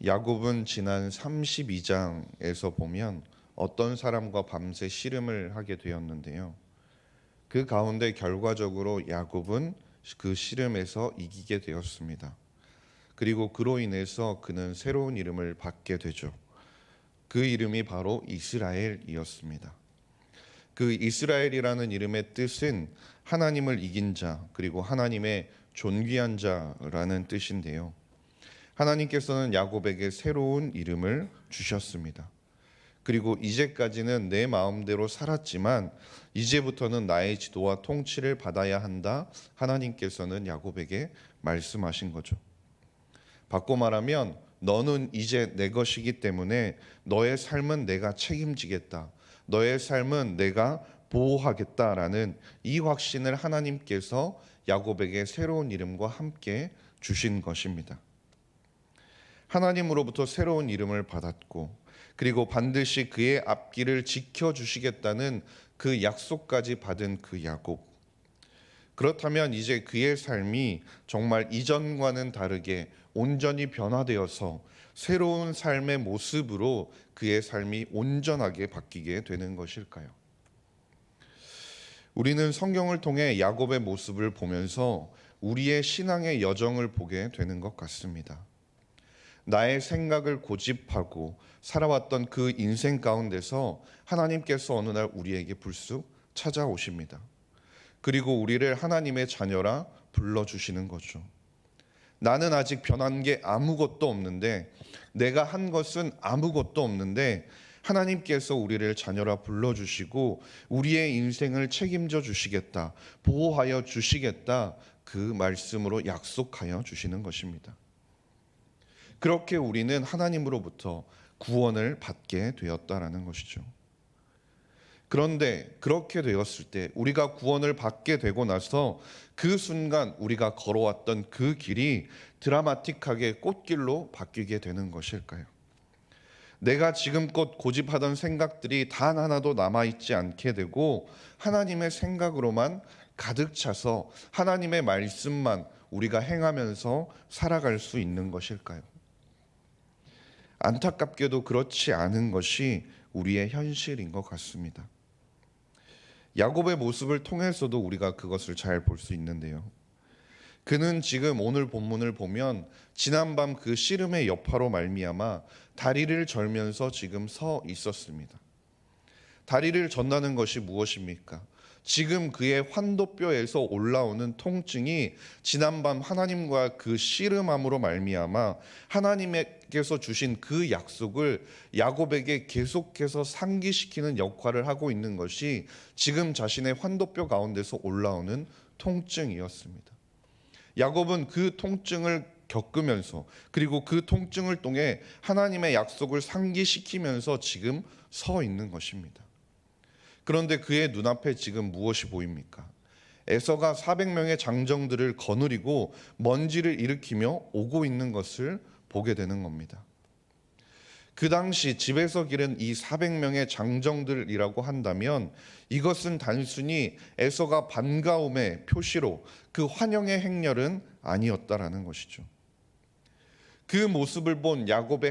야곱은 지난 32장에서 보면 어떤 사람과 밤새 씨름을 하게 되었는데요. 그 가운데 결과적으로 야곱은 그 씨름에서 이기게 되었습니다. 그리고 그로 인해서 그는 새로운 이름을 받게 되죠. 그 이름이 바로 이스라엘이었습니다. 그 이스라엘이라는 이름의 뜻은 하나님을 이긴 자, 그리고 하나님의 존귀한 자라는 뜻인데요. 하나님께서는 야곱에게 새로운 이름을 주셨습니다. 그리고 이제까지는 내 마음대로 살았지만 이제부터는 나의 지도와 통치를 받아야 한다. 하나님께서는 야곱에게 말씀하신 거죠. 바꿔 말하면 너는 이제 내 것이기 때문에 너의 삶은 내가 책임지겠다. 너의 삶은 내가 보호하겠다라는 이 확신을 하나님께서 야곱에게 새로운 이름과 함께 주신 것입니다. 하나님으로부터 새로운 이름을 받았고 그리고 반드시 그의 앞길을 지켜주시겠다는 그 약속까지 받은 그 야곱. 그렇다면 이제 그의 삶이 정말 이전과는 다르게 온전히 변화되어서 새로운 삶의 모습으로 그의 삶이 온전하게 바뀌게 되는 것일까요? 우리는 성경을 통해 야곱의 모습을 보면서 우리의 신앙의 여정을 보게 되는 것 같습니다. 나의 생각을 고집하고 살아왔던 그 인생 가운데서 하나님께서 어느 날 우리에게 불쑥 찾아오십니다. 그리고 우리를 하나님의 자녀라 불러주시는 거죠. 나는 아직 변한 게 아무것도 없는데, 내가 한 것은 아무것도 없는데 하나님께서 우리를 자녀라 불러주시고 우리의 인생을 책임져 주시겠다, 보호하여 주시겠다, 그 말씀으로 약속하여 주시는 것입니다. 그렇게 우리는 하나님으로부터 구원을 받게 되었다라는 것이죠. 그런데 그렇게 되었을 때 우리가 구원을 받게 되고 나서 그 순간 우리가 걸어왔던 그 길이 드라마틱하게 꽃길로 바뀌게 되는 것일까요? 내가 지금껏 고집하던 생각들이 단 하나도 남아있지 않게 되고 하나님의 생각으로만 가득 차서 하나님의 말씀만 우리가 행하면서 살아갈 수 있는 것일까요? 안타깝게도 그렇지 않은 것이 우리의 현실인 것 같습니다. 야곱의 모습을 통해서도 우리가 그것을 잘 볼 수 있는데요. 그는 지금 오늘 본문을 보면 지난밤 그 씨름의 여파로 말미암아 다리를 절면서 지금 서 있었습니다. 다리를 전다는 것이 무엇입니까? 지금 그의 환도뼈에서 올라오는 통증이 지난밤 하나님과 그 씨름함으로 말미암아 하나님께서 주신 그 약속을 야곱에게 계속해서 상기시키는 역할을 하고 있는 것이 지금 자신의 환도뼈 가운데서 올라오는 통증이었습니다. 야곱은 그 통증을 겪으면서 그리고 그 통증을 통해 하나님의 약속을 상기시키면서 지금 서 있는 것입니다. 그런데 그의 눈앞에 지금 무엇이 보입니까? 에서가 400명의 장정들을 거느리고 먼지를 일으키며 오고 있는 것을 보게 되는 겁니다. 그 당시 집에서 기른 이 400명의 장정들이라고 한다면 이것은 단순히 에서가 반가움의 표시로 그 환영의 행렬은 아니었다라는 것이죠. 그 모습을 본 야곱의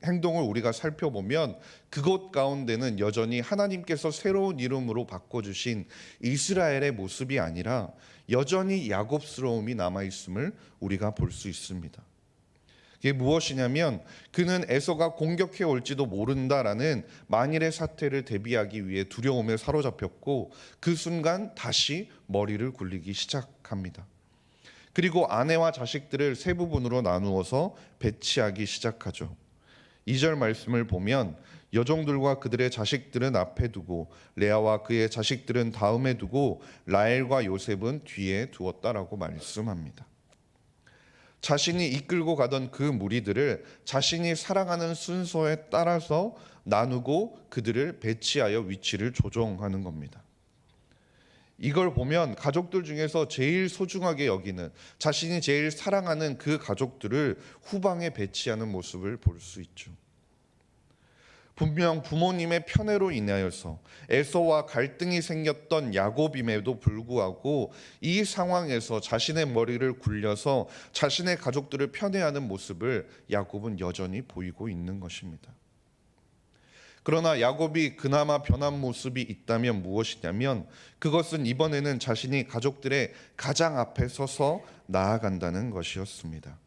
행동을 우리가 살펴보면 그곳 가운데는 여전히 하나님께서 새로운 이름으로 바꿔주신 이스라엘의 모습이 아니라 여전히 야곱스러움이 남아있음을 우리가 볼 수 있습니다. 이게 무엇이냐면 그는 에서가 공격해 올지도 모른다라는 만일의 사태를 대비하기 위해 두려움에 사로잡혔고 그 순간 다시 머리를 굴리기 시작합니다. 그리고 아내와 자식들을 세 부분으로 나누어서 배치하기 시작하죠. 2절 말씀을 보면 여종들과 그들의 자식들은 앞에 두고 레아와 그의 자식들은 다음에 두고 라헬과 요셉은 뒤에 두었다라고 말씀합니다. 자신이 이끌고 가던 그 무리들을 자신이 살아가는 순서에 따라서 나누고 그들을 배치하여 위치를 조정하는 겁니다. 이걸 보면 가족들 중에서 제일 소중하게 여기는, 자신이 제일 사랑하는 그 가족들을 후방에 배치하는 모습을 볼 수 있죠. 분명 부모님의 편애로 인하여서 에서와 갈등이 생겼던 야곱임에도 불구하고 이 상황에서 자신의 머리를 굴려서 자신의 가족들을 편애하는 모습을 야곱은 여전히 보이고 있는 것입니다. 그러나 야곱이 그나마 변한 모습이 있다면 무엇이냐면 그것은 이번에는 자신이 가족들의 가장 앞에 서서 나아간다는 것이었습니다.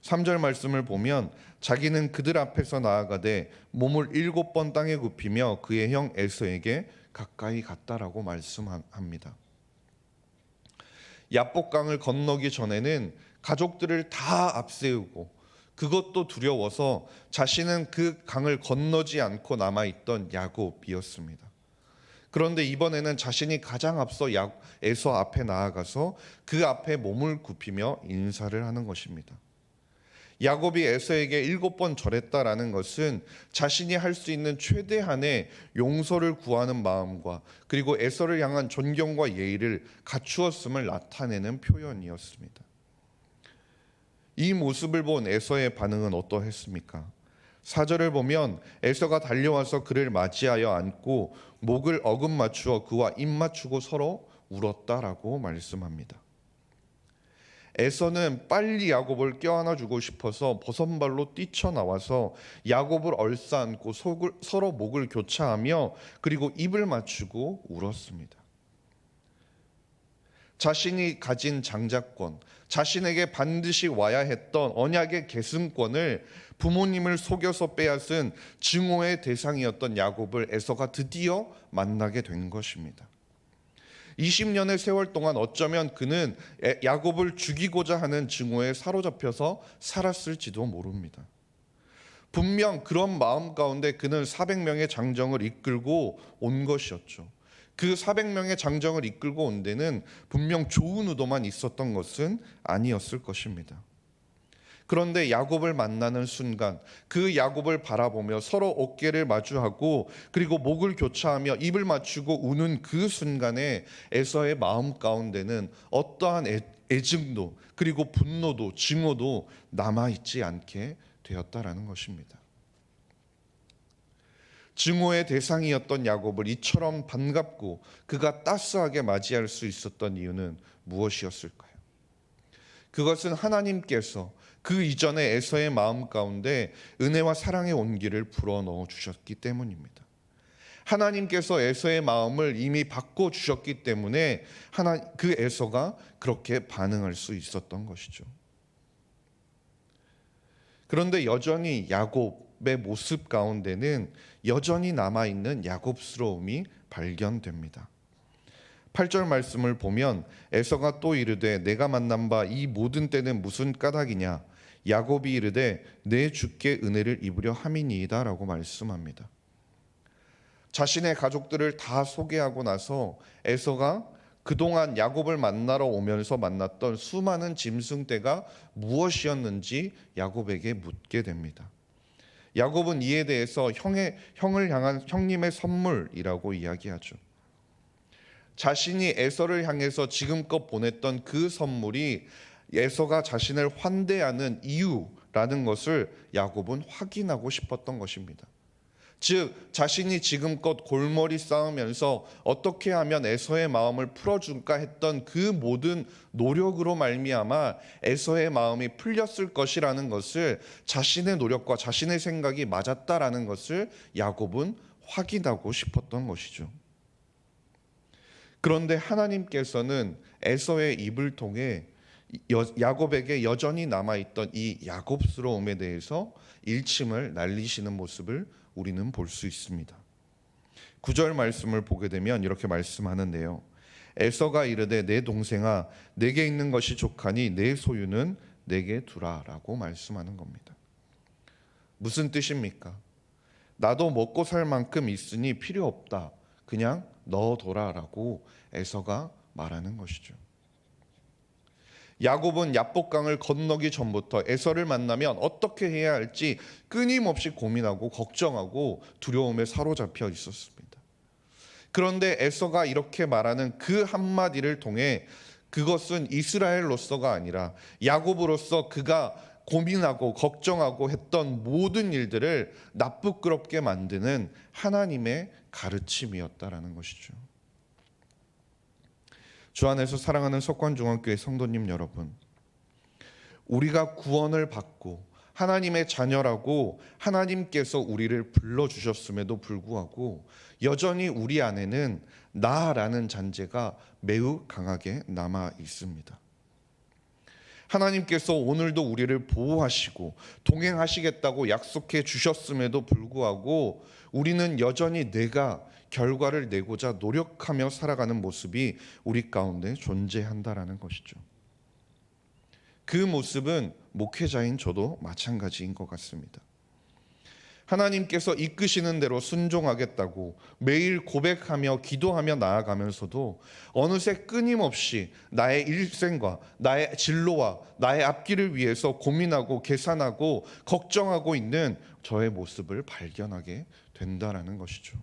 3절 말씀을 보면 자기는 그들 앞에서 나아가되 몸을 7번 땅에 굽히며 그의 형 에서에게 가까이 갔다라고 말씀합니다. 야복강을 건너기 전에는 가족들을 다 앞세우고 그것도 두려워서 자신은 그 강을 건너지 않고 남아있던 야곱이었습니다. 그런데 이번에는 자신이 가장 앞서 에서 앞에 나아가서 그 앞에 몸을 굽히며 인사를 하는 것입니다. 야곱이 에서에게 7번 절했다라는 것은 자신이 할 수 있는 최대한의 용서를 구하는 마음과 그리고 에서를 향한 존경과 예의를 갖추었음을 나타내는 표현이었습니다. 이 모습을 본 에서의 반응은 어떠했습니까? 4절을 보면 에서가 달려와서 그를 맞이하여 안고 목을 어금 맞추어 그와 입 맞추고 서로 울었다라고 말씀합니다. 에서는 빨리 야곱을 껴안아주고 싶어서 버선발로 뛰쳐나와서 야곱을 얼싸안고 서로 목을 교차하며 그리고 입을 맞추고 울었습니다. 자신이 가진 장자권, 자신에게 반드시 와야 했던 언약의 계승권을 부모님을 속여서 빼앗은 증오의 대상이었던 야곱을 에서가 드디어 만나게 된 것입니다. 20년의 세월 동안 어쩌면 그는 야곱을 죽이고자 하는 증오에 사로잡혀서 살았을지도 모릅니다. 분명 그런 마음 가운데 그는 400명의 장정을 이끌고 온 것이었죠. 그 400명의 장정을 이끌고 온 데는 분명 좋은 의도만 있었던 것은 아니었을 것입니다. 그런데 야곱을 만나는 순간 그 야곱을 바라보며 서로 어깨를 마주하고 그리고 목을 교차하며 입을 맞추고 우는 그 순간에 에서의 마음 가운데는 어떠한 애증도 그리고 분노도 증오도 남아있지 않게 되었다라는 것입니다. 증오의 대상이었던 야곱을 이처럼 반갑고 그가 따스하게 맞이할 수 있었던 이유는 무엇이었을까요? 그것은 하나님께서 그 이전에 에서의 마음 가운데 은혜와 사랑의 온기를 불어넣어 주셨기 때문입니다. 하나님께서 에서의 마음을 이미 바꿔주셨기 때문에 그 에서가 그렇게 반응할 수 있었던 것이죠. 그런데 여전히 야곱의 모습 가운데는 여전히 남아있는 야곱스러움이 발견됩니다. 8절 말씀을 보면 에서가 또 이르되 내가 만난 바 이 모든 때는 무슨 까닭이냐 야곱이 이르되 내 주께 은혜를 입으려 함이니이다 라고 말씀합니다. 자신의 가족들을 다 소개하고 나서 에서가 그동안 야곱을 만나러 오면서 만났던 수많은 짐승떼가 무엇이었는지 야곱에게 묻게 됩니다. 야곱은 이에 대해서 형을 향한 형님의 선물이라고 이야기하죠. 자신이 에서를 향해서 지금껏 보냈던 그 선물이 에서가 자신을 환대하는 이유라는 것을 야곱은 확인하고 싶었던 것입니다. 즉 자신이 지금껏 골머리 쌓으면서 어떻게 하면 에서의 마음을 풀어줄까 했던 그 모든 노력으로 말미암아 에서의 마음이 풀렸을 것이라는 것을 자신의 노력과 자신의 생각이 맞았다라는 것을 야곱은 확인하고 싶었던 것이죠. 그런데 하나님께서는 에서의 입을 통해 야곱에게 여전히 남아있던 이 야곱스러움에 대해서 일침을 날리시는 모습을 우리는 볼 수 있습니다. 9절 말씀을 보게 되면 이렇게 말씀하는데요. 에서가 이르되 내 동생아 내게 있는 것이 족하니 내 소유는 내게 두라 라고 말씀하는 겁니다. 무슨 뜻입니까? 나도 먹고 살 만큼 있으니 필요 없다. 그냥 넣어둬라 라고 에서가 말하는 것이죠. 야곱은 야복강을 건너기 전부터 에서를 만나면 어떻게 해야 할지 끊임없이 고민하고 걱정하고 두려움에 사로잡혀 있었습니다. 그런데 에서가 이렇게 말하는 그 한마디를 통해 그것은 이스라엘로서가 아니라 야곱으로서 그가 고민하고 걱정하고 했던 모든 일들을 나쁘끄럽게 만드는 하나님의 가르침이었다라는 것이죠. 주 안에서 사랑하는 석관중앙교회 성도님 여러분, 우리가 구원을 받고 하나님의 자녀라고 하나님께서 우리를 불러주셨음에도 불구하고 여전히 우리 안에는 나라는 잔재가 매우 강하게 남아 있습니다. 하나님께서 오늘도 우리를 보호하시고 동행하시겠다고 약속해 주셨음에도 불구하고 우리는 여전히 내가 결과를 내고자 노력하며 살아가는 모습이 우리 가운데 존재한다라는 것이죠. 그 모습은 목회자인 저도 마찬가지인 것 같습니다. 하나님께서 이끄시는 대로 순종하겠다고 매일 고백하며 기도하며 나아가면서도 어느새 끊임없이 나의 일생과 나의 진로와 나의 앞길을 위해서 고민하고 계산하고 걱정하고 있는 저의 모습을 발견하게 된다라는 것이죠.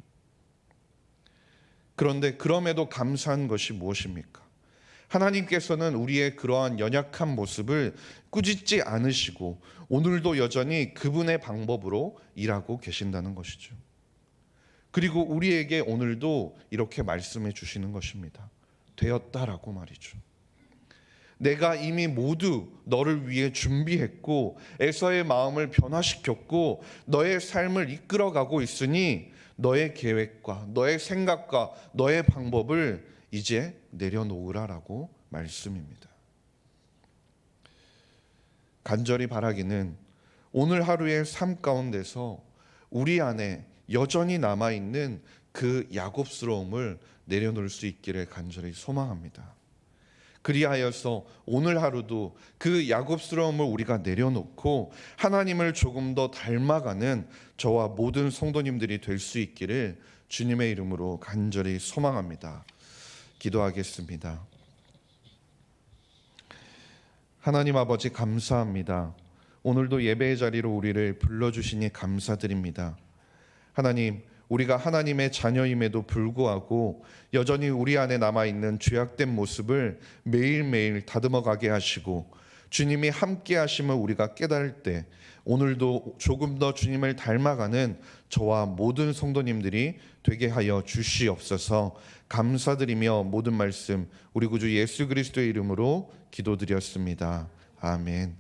그런데 그럼에도 감사한 것이 무엇입니까? 하나님께서는 우리의 그러한 연약한 모습을 꾸짖지 않으시고 오늘도 여전히 그분의 방법으로 일하고 계신다는 것이죠. 그리고 우리에게 오늘도 이렇게 말씀해 주시는 것입니다. 되었다라고 말이죠. 내가 이미 모두 너를 위해 준비했고 에서의 마음을 변화시켰고 너의 삶을 이끌어가고 있으니 너의 계획과 너의 생각과 너의 방법을 이제 내려놓으라라고 말씀입니다. 간절히 바라기는 오늘 하루의 삶 가운데서 우리 안에 여전히 남아있는 그 야곱스러움을 내려놓을 수 있기를 간절히 소망합니다. 그리하여서 오늘 하루도 그 야곱스러움을 우리가 내려놓고 하나님을 조금 더 닮아가는 저와 모든 성도님들이 될 수 있기를 주님의 이름으로 간절히 소망합니다. 기도하겠습니다. 하나님 아버지 감사합니다. 오늘도 예배의 자리로 우리를 불러주시니 감사드립니다. 하나님, 우리가 하나님의 자녀임에도 불구하고 여전히 우리 안에 남아있는 죄악된 모습을 매일매일 다듬어가게 하시고 주님이 함께 하심을 우리가 깨달을 때 오늘도 조금 더 주님을 닮아가는 저와 모든 성도님들이 되게 하여 주시옵소서. 감사드리며 모든 말씀 우리 구주 예수 그리스도의 이름으로 기도드렸습니다. 아멘.